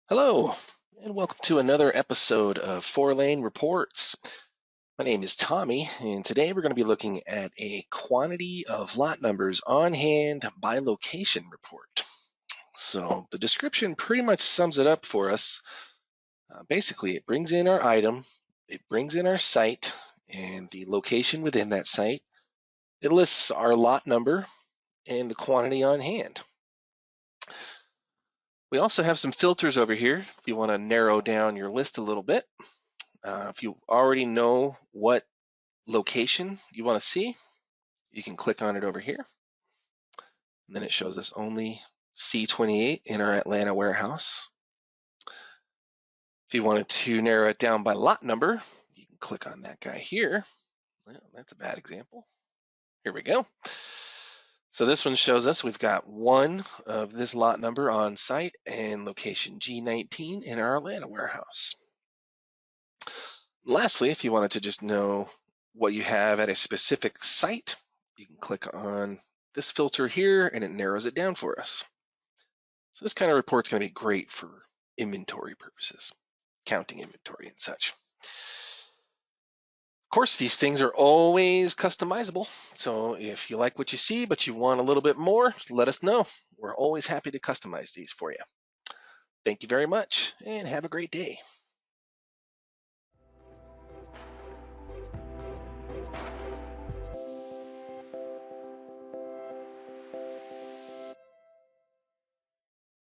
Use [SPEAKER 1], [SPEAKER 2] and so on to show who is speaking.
[SPEAKER 1] Hello, and welcome to another episode of Fourlane Reports. My name is Tommy, and today we're going to be looking at a quantity of lot numbers on hand by location report. So the description pretty much sums it up for us. Basically, it brings in our item, it brings in our site, and the location within that site. It lists our lot number and the quantity on hand. We also have some filters over here if you want to narrow down your list a little bit. If you already know what location you want to see, you can click on it over here. And then it shows us only C28 in our Atlanta warehouse. If you wanted to narrow it down by lot number, you can click on that guy here. Well, that's a bad example. Here we go. So this one shows us we've got one of this lot number on site and location G19 in our Atlanta warehouse. Lastly, if you wanted to just know what you have at a specific site, you can click on this filter here and it narrows it down for us. So this kind of report's going to be great for inventory purposes, counting inventory and such. Of course, these things are always customizable. So if you like what you see, but you want a little bit more, let us know. We're always happy to customize these for you. Thank you very much and have a great day.